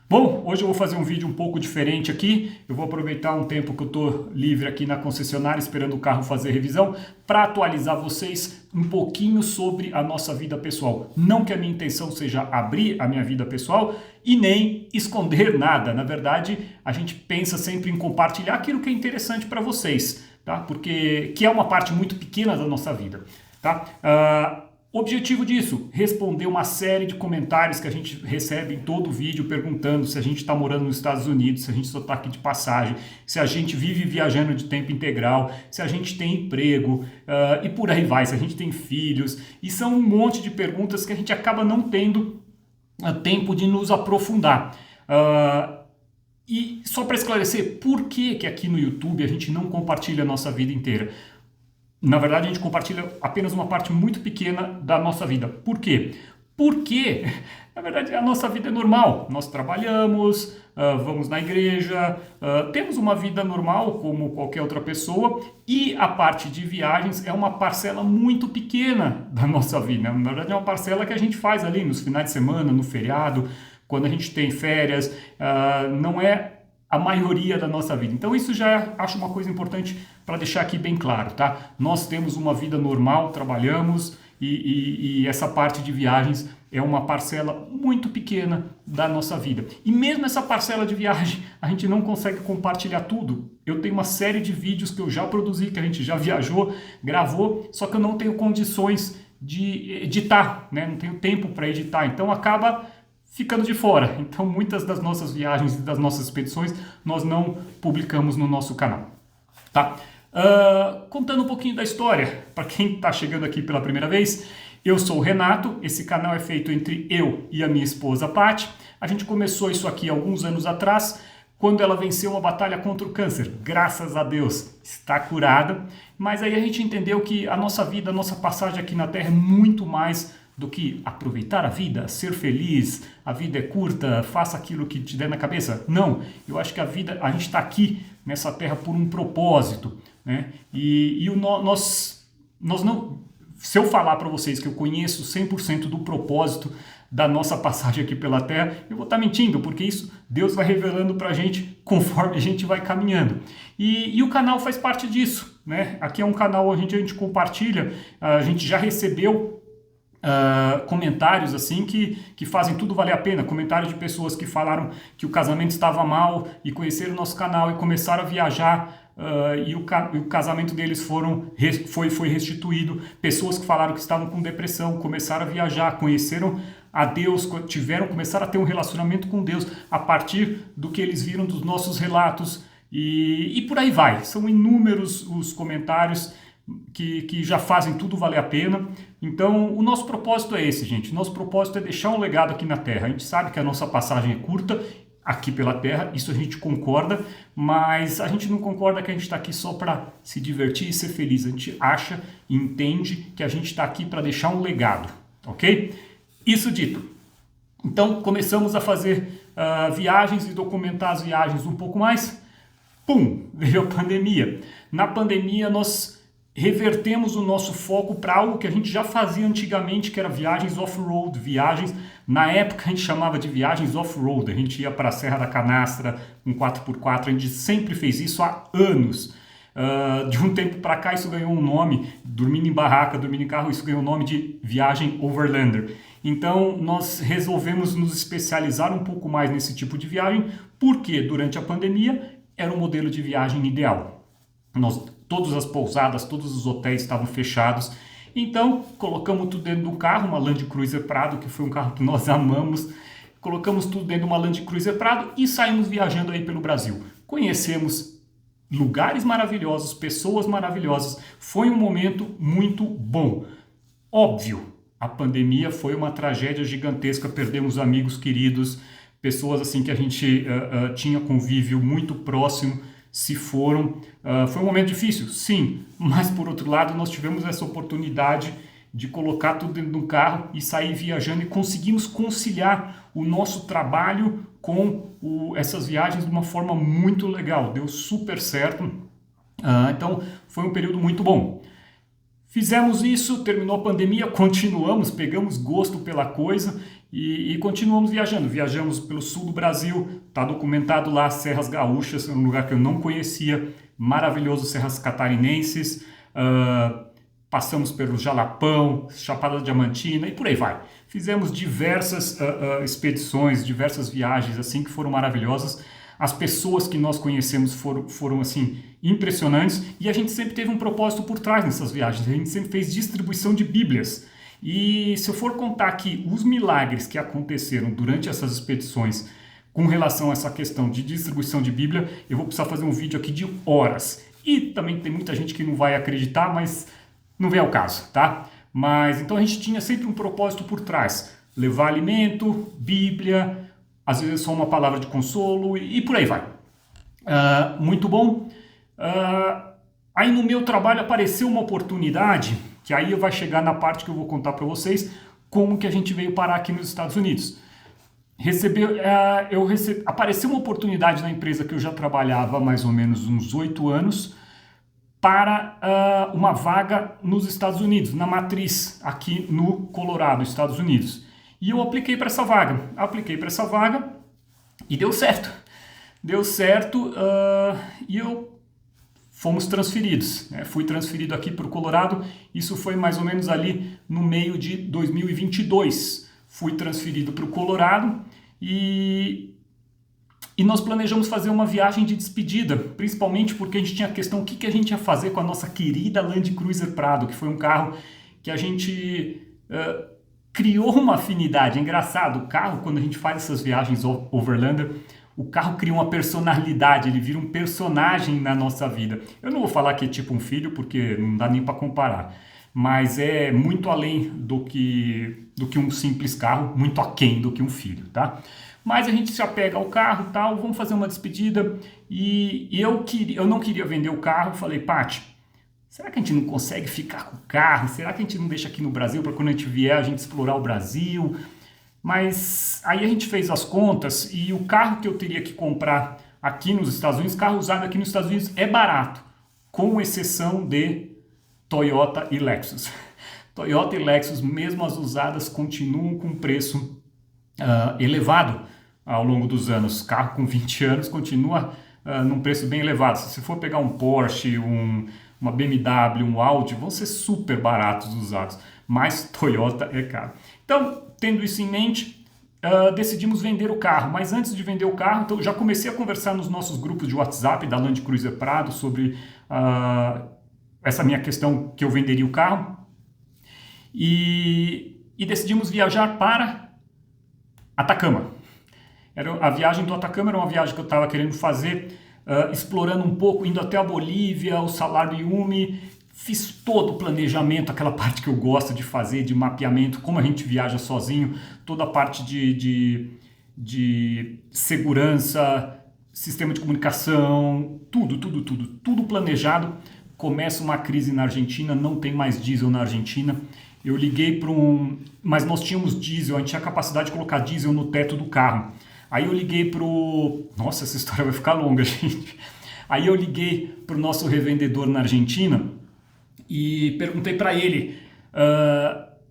Bom, hoje eu vou fazer um vídeo um pouco diferente aqui. Eu vou aproveitar um tempo que eu estou livre aqui na concessionária, esperando o carro fazer revisão, para atualizar vocês um pouquinho sobre a nossa vida pessoal. Não que a minha intenção seja abrir a minha vida pessoal e nem esconder nada. Na verdade, a gente pensa sempre em compartilhar aquilo que é interessante para vocês, tá? Porque que é uma parte muito pequena da nossa vida, tá? O objetivo disso, responder uma série de comentários que a gente recebe em todo o vídeo perguntando se a gente está morando nos Estados Unidos, se a gente só está aqui de passagem, se a gente vive viajando de tempo integral, se a gente tem emprego e por aí vai, se a gente tem filhos. E são um monte de perguntas que a gente acaba não tendo tempo de nos aprofundar. E só para esclarecer, por que aqui no YouTube a gente não compartilha a nossa vida inteira? Na verdade, a gente compartilha apenas uma parte muito pequena da nossa vida. Por quê? Porque, na verdade, a nossa vida é normal. Nós trabalhamos, vamos na igreja, temos uma vida normal como qualquer outra pessoa, e a parte de viagens é uma parcela muito pequena da nossa vida. Na verdade, é uma parcela que a gente faz ali nos finais de semana, no feriado, quando a gente tem férias, não é a maioria da nossa vida. Então isso já acho uma coisa importante para deixar aqui bem claro, tá? Nós temos uma vida normal, trabalhamos e essa parte de viagens é uma parcela muito pequena da nossa vida. E mesmo essa parcela de viagem, a gente não consegue compartilhar tudo. Eu tenho uma série de vídeos que eu já produzi, que a gente já viajou, gravou, só que eu não tenho condições de editar, né? Não tenho tempo para editar, então acaba ficando de fora. Então muitas das nossas viagens e das nossas expedições nós não publicamos no nosso canal, tá? Contando um pouquinho da história, para quem está chegando aqui pela primeira vez, eu sou o Renato, esse canal é feito entre eu e a minha esposa Paty. A gente começou isso aqui alguns anos atrás, quando ela venceu uma batalha contra o câncer. Graças a Deus, está curada, mas aí a gente entendeu que a nossa vida, a nossa passagem aqui na Terra é muito mais do que aproveitar a vida, ser feliz, a vida é curta, faça aquilo que te der na cabeça. Não, eu acho que a gente está aqui nessa terra por um propósito, né? Nós não, se eu falar para vocês que eu conheço 100% do propósito da nossa passagem aqui pela terra, eu vou estar mentindo, porque isso Deus vai revelando para a gente conforme a gente vai caminhando. E o canal faz parte disso, né? Aqui é um canal onde a gente compartilha, a gente já recebeu comentários assim que fazem tudo valer a pena, comentários de pessoas que falaram que o casamento estava mal e conheceram o nosso canal e começaram a viajar e o casamento deles foi restituído, pessoas que falaram que estavam com depressão, começaram a viajar, conheceram a Deus, começaram a ter um relacionamento com Deus a partir do que eles viram dos nossos relatos e por aí vai. São inúmeros os comentários que já fazem tudo valer a pena. Então o nosso propósito é esse, gente. Nosso propósito é deixar um legado aqui na Terra. A gente sabe que a nossa passagem é curta aqui pela Terra, isso a gente concorda, mas a gente não concorda que a gente está aqui só para se divertir e ser feliz. A gente acha e entende que a gente está aqui para deixar um legado, ok? Isso dito, então começamos a fazer viagens e documentar as viagens um pouco mais. Pum! Veio a pandemia. Na pandemia nós revertemos o nosso foco para algo que a gente já fazia antigamente, que era viagens off-road, viagens, na época a gente chamava de viagens off-road, a gente ia para a Serra da Canastra, um 4x4, a gente sempre fez isso há anos. De um tempo para cá isso ganhou um nome, dormindo em barraca, dormindo em carro, isso ganhou o nome de viagem overlander. Então nós resolvemos nos especializar um pouco mais nesse tipo de viagem, porque durante a pandemia era o modelo de viagem ideal. Todas as pousadas, todos os hotéis estavam fechados, então colocamos tudo dentro do carro, uma Land Cruiser Prado, que foi um carro que nós amamos, colocamos tudo dentro de uma Land Cruiser Prado e saímos viajando aí pelo Brasil. Conhecemos lugares maravilhosos, pessoas maravilhosas, foi um momento muito bom. Óbvio, a pandemia foi uma tragédia gigantesca, perdemos amigos queridos, pessoas assim que a gente tinha convívio muito próximo, se foram. Foi um momento difícil, sim, mas por outro lado nós tivemos essa oportunidade de colocar tudo dentro de um carro e sair viajando e conseguimos conciliar o nosso trabalho com essas viagens de uma forma muito legal, deu super certo, então foi um período muito bom. Fizemos isso, terminou a pandemia, continuamos, pegamos gosto pela coisa E continuamos viajando. Viajamos pelo sul do Brasil, está documentado lá, Serras Gaúchas, um lugar que eu não conhecia, maravilhoso, Serras Catarinenses, passamos pelo Jalapão, Chapada Diamantina e por aí vai. Fizemos diversas expedições, diversas viagens assim que foram maravilhosas. As pessoas que nós conhecemos foram assim impressionantes e a gente sempre teve um propósito por trás nessas viagens. A gente sempre fez distribuição de Bíblias. E se eu for contar aqui os milagres que aconteceram durante essas expedições com relação a essa questão de distribuição de Bíblia, eu vou precisar fazer um vídeo aqui de horas. E também tem muita gente que não vai acreditar, mas não vem ao caso, tá? Mas então a gente tinha sempre um propósito por trás. Levar alimento, Bíblia, às vezes só uma palavra de consolo e por aí vai. Muito bom. Aí no meu trabalho apareceu uma oportunidade, que aí vai chegar na parte que eu vou contar para vocês, como que a gente veio parar aqui nos Estados Unidos. Apareceu uma oportunidade na empresa que eu já trabalhava há mais ou menos uns 8 anos, para uma vaga nos Estados Unidos, na matriz, aqui no Colorado, Estados Unidos. E eu apliquei para essa vaga e deu certo. E fomos transferidos. Né? Fui transferido aqui para o Colorado, isso foi mais ou menos ali no meio de 2022. Fui transferido para o Colorado e nós planejamos fazer uma viagem de despedida, principalmente porque a gente tinha a questão o que a gente ia fazer com a nossa querida Land Cruiser Prado, que foi um carro que a gente criou uma afinidade. É engraçado, o carro, quando a gente faz essas viagens overlander, o carro cria uma personalidade, ele vira um personagem na nossa vida. Eu não vou falar que é tipo um filho, porque não dá nem para comparar, mas é muito além do que um simples carro, muito aquém do que um filho, tá? Mas a gente se apega ao carro, tal, vamos fazer uma despedida e eu não queria vender o carro, falei, Paty, será que a gente não consegue ficar com o carro? Será que a gente não deixa aqui no Brasil para quando a gente vier a gente explorar o Brasil? Mas aí a gente fez as contas e o carro que eu teria que comprar aqui nos Estados Unidos, carro usado aqui nos Estados Unidos é barato, com exceção de Toyota e Lexus. Toyota e Lexus, mesmo as usadas, continuam com preço elevado ao longo dos anos. Carro com 20 anos continua num preço bem elevado. Se você for pegar um Porsche, uma BMW, um Audi, vão ser super baratos usados, mas Toyota é caro. Então, tendo isso em mente, decidimos vender o carro. Mas antes de vender o carro, então, já comecei a conversar nos nossos grupos de WhatsApp da Land Cruiser Prado sobre essa minha questão que eu venderia o carro. E decidimos viajar para Atacama. A viagem do Atacama era uma viagem que eu estava querendo fazer, explorando um pouco, indo até a Bolívia, o Salar do Uyuni. Fiz todo o planejamento, aquela parte que eu gosto de fazer, de mapeamento, como a gente viaja sozinho, toda a parte de segurança, sistema de comunicação, tudo planejado. Começa uma crise na Argentina, não tem mais diesel na Argentina. Eu liguei para mas nós tínhamos diesel, a gente tinha a capacidade de colocar diesel no teto do carro. Aí eu liguei Nossa, essa história vai ficar longa, gente. Aí eu liguei para o nosso revendedor na Argentina e perguntei para ele,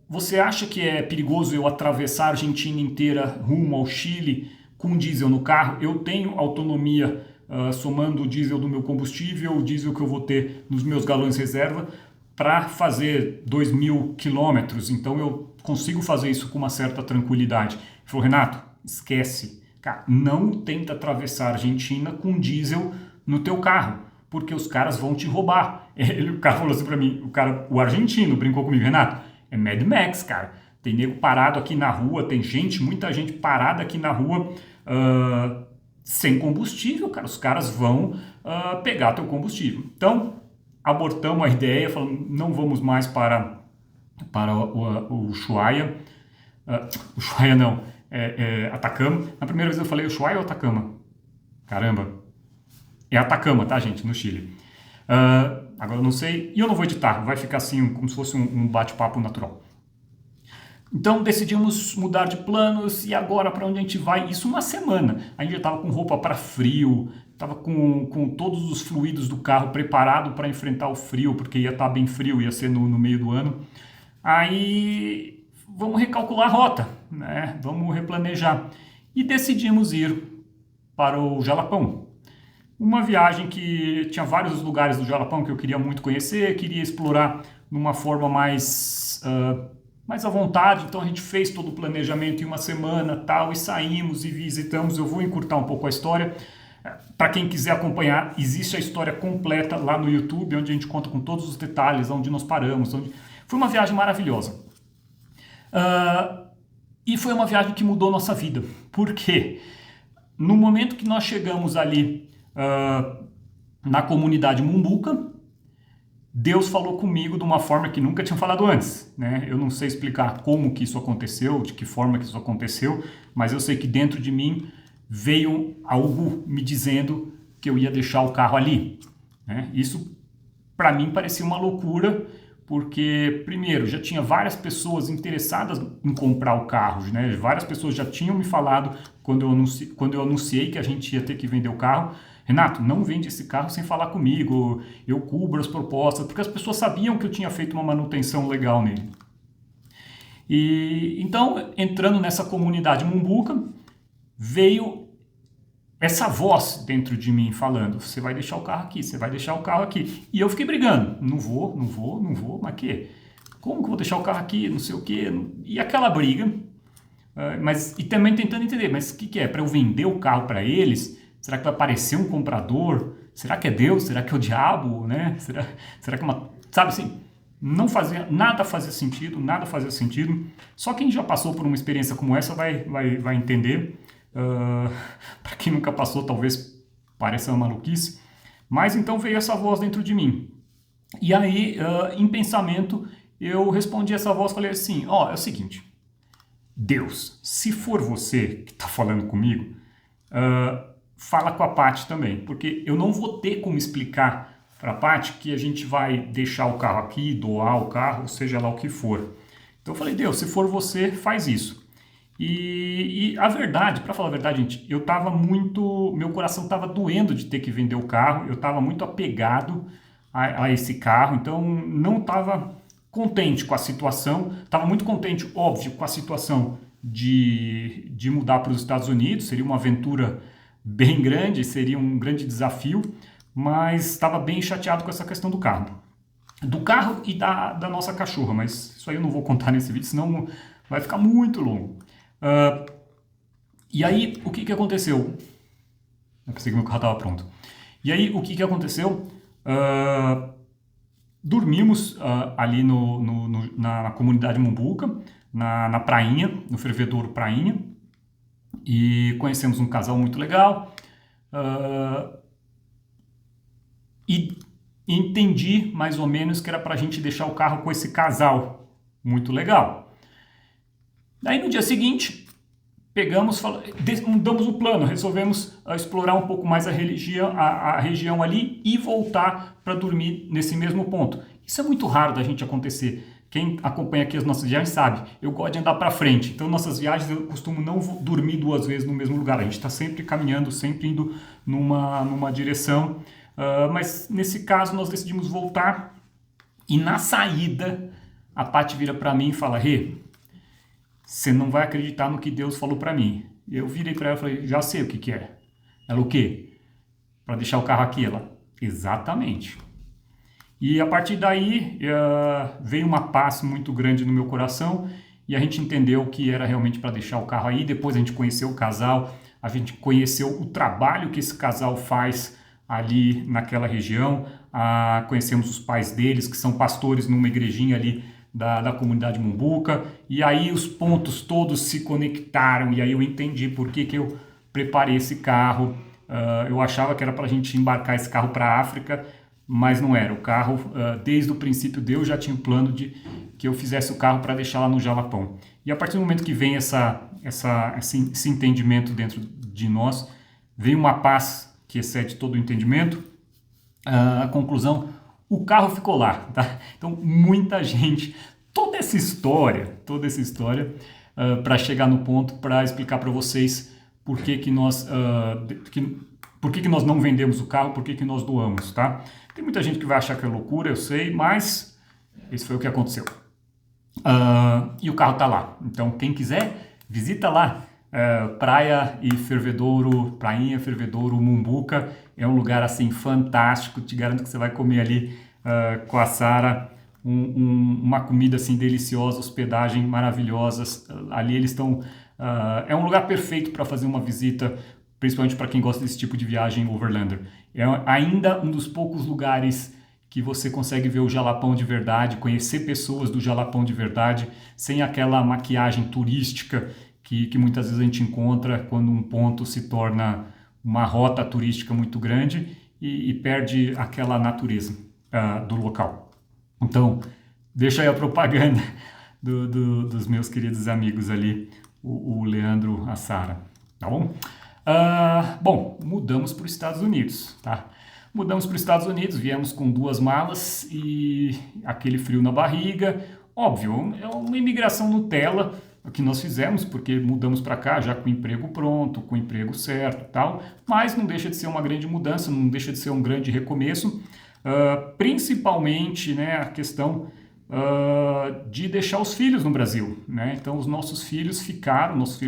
você acha que é perigoso eu atravessar a Argentina inteira rumo ao Chile com diesel no carro? Eu tenho autonomia somando o diesel do meu combustível, o diesel que eu vou ter nos meus galões reserva, para fazer 2.000 quilômetros, então eu consigo fazer isso com uma certa tranquilidade. Ele falou, Renato, esquece, cara, não tenta atravessar a Argentina com diesel no teu carro, porque os caras vão te roubar. O cara falou assim para mim, o argentino brincou comigo, Renato, é Mad Max, cara, tem nego parado aqui na rua, tem muita gente parada aqui na rua, sem combustível, cara, os caras vão pegar teu combustível. Então, abortamos a ideia, falando, não vamos mais para o Ushuaia. Ushuaia não, Atacama. Na primeira vez eu falei Ushuaia ou Atacama? Caramba. É Atacama, tá, gente? No Chile. Agora eu não sei, e eu não vou editar, vai ficar assim, como se fosse um bate-papo natural. Então decidimos mudar de planos e agora para onde a gente vai? Isso uma semana. A gente já estava com roupa para frio, estava com todos os fluidos do carro preparado para enfrentar o frio, porque ia estar bem frio, ia ser no meio do ano. Aí vamos recalcular a rota, né? Vamos replanejar. E decidimos ir para o Jalapão. Uma viagem que tinha vários lugares do Jalapão que eu queria muito conhecer, queria explorar numa forma mais à vontade, então a gente fez todo o planejamento em uma semana tal, e saímos e visitamos. Eu vou encurtar um pouco a história. Para quem quiser acompanhar, existe a história completa lá no YouTube, onde a gente conta com todos os detalhes, onde nós paramos. Foi uma viagem maravilhosa. E foi uma viagem que mudou nossa vida. Por quê? No momento que nós chegamos ali na comunidade Mumbuca, Deus falou comigo de uma forma que nunca tinha falado antes, né? Eu não sei explicar como que isso aconteceu, de que forma que isso aconteceu, mas eu sei que dentro de mim veio algo me dizendo que eu ia deixar o carro ali, né? Isso para mim parecia uma loucura, porque primeiro já tinha várias pessoas interessadas em comprar o carro, né? Várias pessoas já tinham me falado quando eu anunciei que a gente ia ter que vender o carro: Renato, não vende esse carro sem falar comigo, eu cubro as propostas, porque as pessoas sabiam que eu tinha feito uma manutenção legal nele. E então, entrando nessa comunidade Mumbuca, veio essa voz dentro de mim falando: você vai deixar o carro aqui, você vai deixar o carro aqui. E eu fiquei brigando: não vou, mas que? Como que eu vou deixar o carro aqui, não sei o quê? E aquela briga, e também tentando entender, mas o que é? Para eu vender o carro para eles? Será que vai aparecer um comprador? Será que é Deus? Será que é o diabo? Né? Será que sabe assim, nada fazia sentido. Só quem já passou por uma experiência como essa vai entender. Para quem nunca passou, talvez pareça uma maluquice. Mas então veio essa voz dentro de mim. E aí, em pensamento, eu respondi essa voz, falei assim: é o seguinte, Deus, se for você que está falando comigo, fala com a Paty também, porque eu não vou ter como explicar para a Paty que a gente vai deixar o carro aqui, doar o carro, seja lá o que for. Então eu falei: Deus, se for você, faz isso. E a verdade, para falar a verdade, gente, meu coração estava doendo de ter que vender o carro, eu estava muito apegado a esse carro, então não estava contente com a situação, estava muito contente, óbvio, com a situação de mudar para os Estados Unidos, seria uma aventura bem grande, seria um grande desafio, mas estava bem chateado com essa questão do carro. Do carro e da nossa cachorra, mas isso aí eu não vou contar nesse vídeo, senão vai ficar muito longo. E aí, o que aconteceu? Eu pensei que meu carro estava pronto. E aí, o que aconteceu? Dormimos ali na comunidade Mumbuca, na prainha, no fervedouro Prainha, e conhecemos um casal muito legal. E entendi mais ou menos que era para a gente deixar o carro com esse casal muito legal. Daí no dia seguinte, mudamos o plano, resolvemos explorar um pouco mais a região ali e voltar para dormir nesse mesmo ponto. Isso é muito raro da gente acontecer. Quem acompanha aqui as nossas viagens sabe, eu gosto de andar para frente. Então nossas viagens eu costumo não dormir 2 vezes no mesmo lugar. A gente está sempre caminhando, sempre indo numa direção. Mas nesse caso nós decidimos voltar e na saída a Paty vira para mim e fala: Rê, você não vai acreditar no que Deus falou para mim. Eu virei para ela e falei: já sei o que é. Ela: o quê? Para deixar o carro aqui. Ela: exatamente. E a partir daí veio uma paz muito grande no meu coração e a gente entendeu que era realmente para deixar o carro aí. Depois a gente conheceu o casal, a gente conheceu o trabalho que esse casal faz ali naquela região, conhecemos os pais deles, que são pastores numa igrejinha ali da comunidade Mumbuca, e aí os pontos todos se conectaram, e aí eu entendi por que eu preparei esse carro. Eu achava que era para a gente embarcar esse carro para a África, mas não era. O carro, desde o princípio, Deus já tinha um plano de que eu fizesse o carro para deixar lá no Jalapão. E a partir do momento que vem esse entendimento dentro de nós, vem uma paz que excede todo o entendimento. A conclusão: o carro ficou lá, tá? Então muita gente, toda essa história para chegar no ponto, para explicar para vocês por que nós não vendemos o carro, por que nós doamos, tá? Tem muita gente que vai achar que é loucura, eu sei, mas esse foi o que aconteceu. E o carro tá lá. Então, quem quiser, visita lá. Prainha Fervedouro, Mumbuca. É um lugar assim fantástico. Te garanto que você vai comer ali com a Sara uma comida assim deliciosa, hospedagem maravilhosas. Ali eles estão. É um lugar perfeito para fazer uma visita, principalmente para quem gosta desse tipo de viagem overlander. É ainda um dos poucos lugares que você consegue ver o Jalapão de verdade, conhecer pessoas do Jalapão de verdade, sem aquela maquiagem turística que muitas vezes a gente encontra quando um ponto se torna uma rota turística muito grande e perde aquela natureza do local. Então, deixa aí a propaganda dos meus queridos amigos ali, o Leandro, a Sara, tá bom? Bom, mudamos para os Estados Unidos, tá? Mudamos para os Estados Unidos, viemos com 2 malas e aquele frio na barriga. Óbvio, é uma imigração Nutella que nós fizemos, porque mudamos para cá já com o emprego pronto, com o emprego certo e tal, mas não deixa de ser uma grande mudança, não deixa de ser um grande recomeço, principalmente, né, a questão de deixar os filhos no Brasil, né? Então os nossos filhos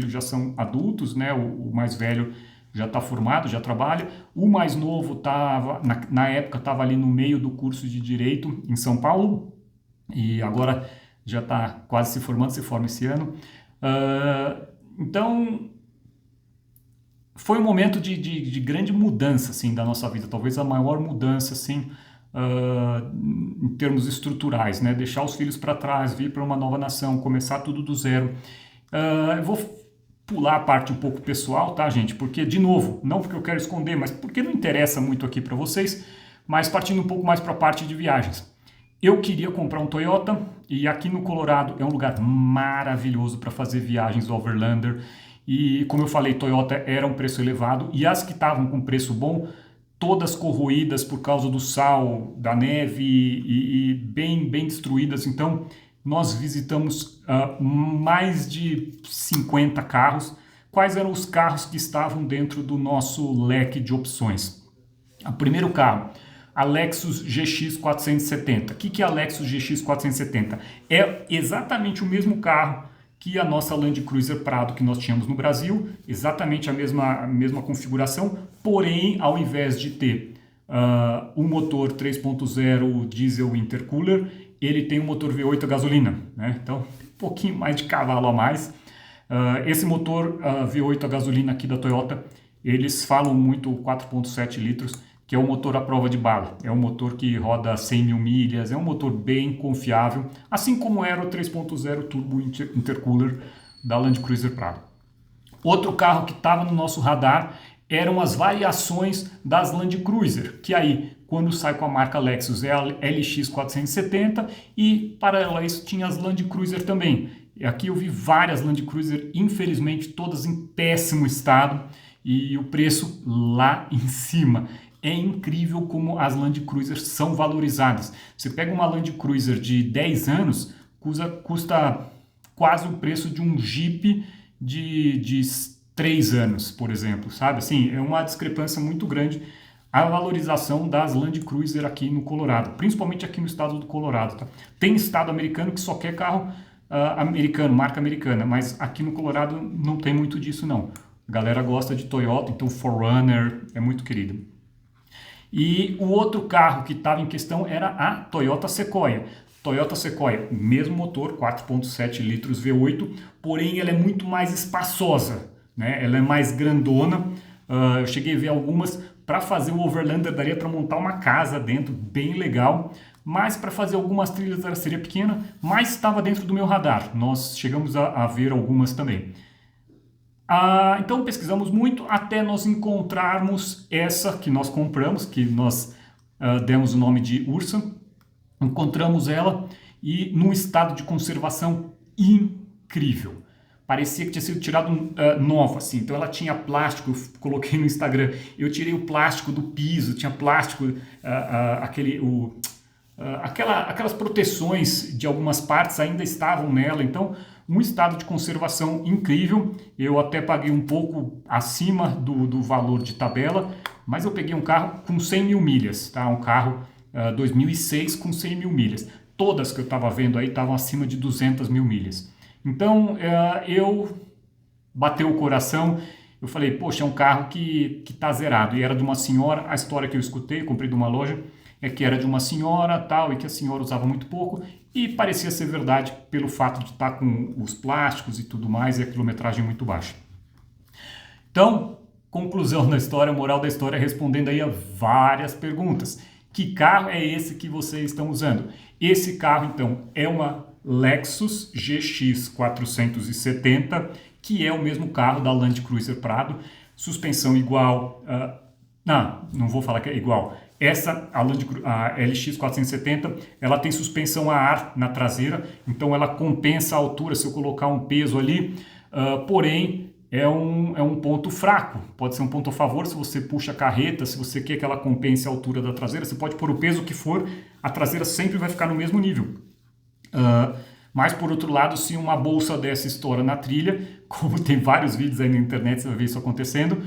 já são adultos, né? O mais velho já está formado, já trabalha. O mais novo estava, na época, estava ali no meio do curso de Direito em São Paulo e agora já está quase se formando, se forma esse ano. Então, foi um momento de grande mudança, assim, da nossa vida. Talvez a maior mudança, assim, em termos estruturais, né? Deixar os filhos para trás, vir para uma nova nação, começar tudo do zero. Eu vou pular a parte um pouco pessoal, tá, gente? Porque, de novo, não porque eu quero esconder, mas porque não interessa muito aqui para vocês, mas partindo um pouco mais para a parte de viagens. Eu queria comprar um Toyota e aqui no Colorado é um lugar maravilhoso para fazer viagens overlander. E, como eu falei, Toyota era um preço elevado e as que estavam com preço bom, todas corroídas por causa do sal, da neve e bem destruídas. Então, nós visitamos mais de 50 carros. Quais eram os carros que estavam dentro do nosso leque de opções? O primeiro carro, a Lexus GX 470. O que é a Lexus GX 470? É exatamente o mesmo carro que a nossa Land Cruiser Prado que nós tínhamos no Brasil, exatamente a mesma configuração, porém, ao invés de ter um motor 3.0 diesel intercooler, ele tem um motor V8 a gasolina, né? Então, um pouquinho mais de cavalo a mais. Esse motor V8 a gasolina aqui da Toyota, eles falam muito 4.7 litros, que é um motor à prova de bala. É um motor que roda 100 mil milhas, é um motor bem confiável, assim como era o 3.0 Turbo Intercooler da Land Cruiser Prado. Outro carro que estava no nosso radar eram as variações das Land Cruiser, que aí, quando sai com a marca Lexus, é a LX 470 e, paralelo a isso, tinha as Land Cruiser também. E aqui eu vi várias Land Cruiser, infelizmente todas em péssimo estado e o preço lá em cima. É incrível como as Land Cruiser são valorizadas. Você pega uma Land Cruiser de 10 anos, custa quase o preço de um Jeep de 3 anos, por exemplo, sabe? Assim, é uma discrepância muito grande a valorização das Land Cruiser aqui no Colorado, principalmente aqui no estado do Colorado. Tá? Tem estado americano que só quer carro americano, marca americana, mas aqui no Colorado não tem muito disso não. A galera gosta de Toyota, então 4Runner é muito querido. E o outro carro que estava em questão era a Toyota Sequoia. Toyota Sequoia, mesmo motor, 4.7 litros V8, porém ela é muito mais espaçosa, né? Ela é mais grandona. Eu cheguei a ver algumas. Para fazer o overlander daria para montar uma casa dentro, bem legal. Mas para fazer algumas trilhas ela seria pequena, mas estava dentro do meu radar. Nós chegamos a ver algumas também. Então pesquisamos muito até nós encontrarmos essa que nós compramos, que nós demos o nome de Ursa. Encontramos ela e num estado de conservação incrível. Parecia que tinha sido tirado nova, assim. Então ela tinha plástico, eu coloquei no Instagram, eu tirei o plástico do piso, tinha plástico, aquelas proteções de algumas partes ainda estavam nela, então um estado de conservação incrível. Eu até paguei um pouco acima do valor de tabela, mas eu peguei um carro com 100 mil milhas, tá? Um carro 2006 com 100 mil milhas. todas que eu estava vendo aí estavam acima de 200 mil milhas. Então eu bateu o coração, eu falei, poxa, é um carro que está zerado. E era de uma senhora, a história que eu escutei, comprei de uma loja, é que era de uma senhora tal, e que a senhora usava muito pouco, e parecia ser verdade pelo fato de estar com os plásticos e tudo mais, e a quilometragem muito baixa. Então, conclusão da história, moral da história, respondendo aí a várias perguntas. Que carro é esse que vocês estão usando? Esse carro, então, é uma Lexus GX 470, que é o mesmo carro da Land Cruiser Prado, suspensão igual, não vou falar que é igual. Essa, a LX 470, ela tem suspensão a ar na traseira, então ela compensa a altura se eu colocar um peso ali, porém é um ponto fraco, pode ser um ponto a favor se você puxa a carreta, se você quer que ela compense a altura da traseira, você pode pôr o peso que for, a traseira sempre vai ficar no mesmo nível. Mas por outro lado, se uma bolsa dessa estoura na trilha, como tem vários vídeos aí na internet, você vai ver isso acontecendo,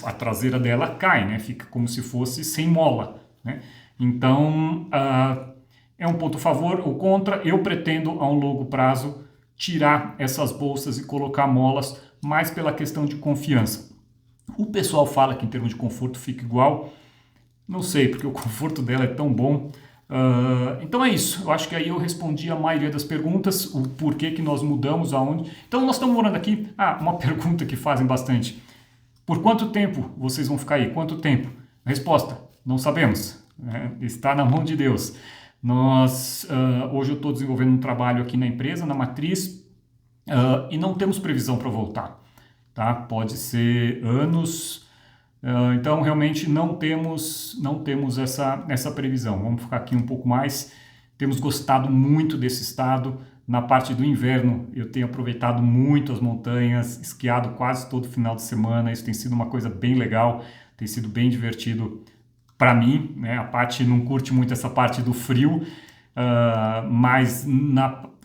a traseira dela cai, né? Fica como se fosse sem mola, né? Então, é um ponto a favor ou contra. Eu pretendo, a um longo prazo, tirar essas bolsas e colocar molas, mais pela questão de confiança. O pessoal fala que em termos de conforto fica igual, não sei, porque o conforto dela é tão bom. Então é isso, eu acho que aí eu respondi a maioria das perguntas, o porquê que nós mudamos, aonde. Então nós estamos morando aqui, uma pergunta que fazem bastante, por quanto tempo vocês vão ficar aí? Quanto tempo? A resposta, não sabemos, está na mão de Deus. Hoje eu estou desenvolvendo um trabalho aqui na empresa, na matriz, e não temos previsão para voltar, tá? Pode ser anos. Então realmente não temos essa previsão. Vamos ficar aqui um pouco mais. Temos gostado muito desse estado. Na parte do inverno eu tenho aproveitado muito as montanhas, esquiado quase todo final de semana. Isso tem sido uma coisa bem legal, tem sido bem divertido para mim, né? A Paty não curte muito essa parte do frio, mas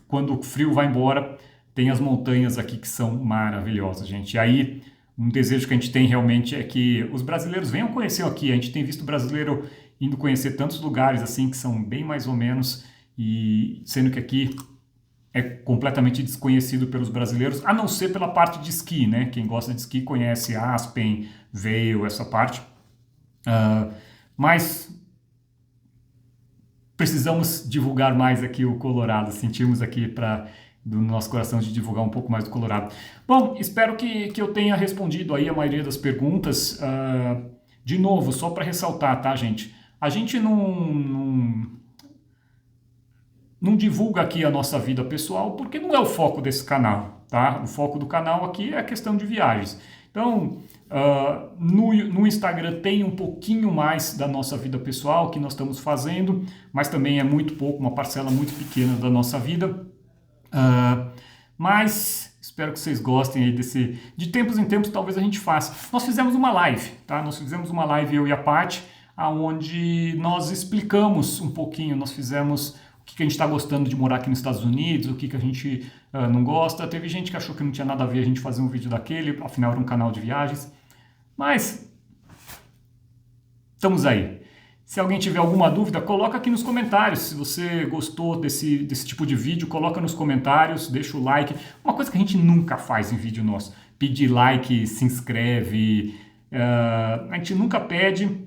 quando o frio vai embora, tem as montanhas aqui que são maravilhosas, gente. E aí um desejo que a gente tem realmente é que os brasileiros venham conhecer aqui. A gente tem visto brasileiro indo conhecer tantos lugares assim que são bem mais ou menos, e sendo que aqui é completamente desconhecido pelos brasileiros, a não ser pela parte de esqui, né? Quem gosta de esqui conhece Aspen, Vail, essa parte. Mas precisamos divulgar mais aqui o Colorado, sentimos aqui do nosso coração de divulgar um pouco mais do Colorado. Bom, espero que eu tenha respondido aí a maioria das perguntas. De novo, só para ressaltar, tá, gente? A gente não divulga aqui a nossa vida pessoal porque não é o foco desse canal, tá? O foco do canal aqui é a questão de viagens. Então, no Instagram tem um pouquinho mais da nossa vida pessoal que nós estamos fazendo, mas também é muito pouco, uma parcela muito pequena da nossa vida. Mas espero que vocês gostem aí de tempos em tempos talvez a gente faça. Nós fizemos uma live, tá? Nós fizemos uma live, eu e a Paty, onde nós explicamos um pouquinho, nós fizemos o que a gente está gostando de morar aqui nos Estados Unidos, o que a gente não gosta. Teve gente que achou que não tinha nada a ver a gente fazer um vídeo daquele, afinal era um canal de viagens. Mas estamos aí. Se alguém tiver alguma dúvida, coloca aqui nos comentários. Se você gostou desse tipo de vídeo, coloca nos comentários, deixa o like. Uma coisa que a gente nunca faz em vídeo nosso, pedir like, se inscreve. A gente nunca pede,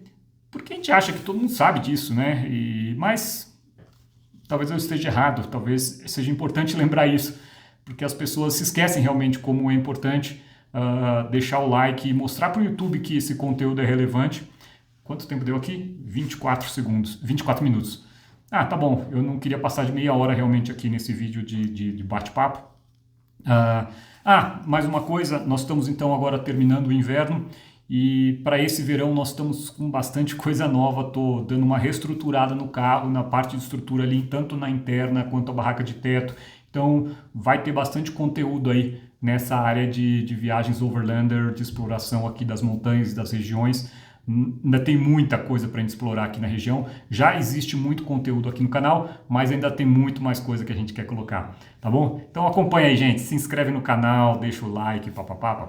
porque a gente acha que todo mundo sabe disso, né? Mas talvez eu esteja errado, talvez seja importante lembrar isso, porque as pessoas se esquecem realmente como é importante deixar o like e mostrar para o YouTube que esse conteúdo é relevante. Quanto tempo deu aqui? 24 minutos. Tá bom, eu não queria passar de meia hora realmente aqui nesse vídeo de bate-papo. Mais uma coisa, nós estamos então agora terminando o inverno e para esse verão nós estamos com bastante coisa nova. Estou dando uma reestruturada no carro, na parte de estrutura ali, tanto na interna quanto a barraca de teto. Então vai ter bastante conteúdo aí nessa área de viagens overlander, de exploração aqui das montanhas e das regiões. Ainda tem muita coisa para a gente explorar aqui na região. Já existe muito conteúdo aqui no canal, mas ainda tem muito mais coisa que a gente quer colocar, tá bom? Então acompanha aí, gente. Se inscreve no canal, deixa o like, papapá.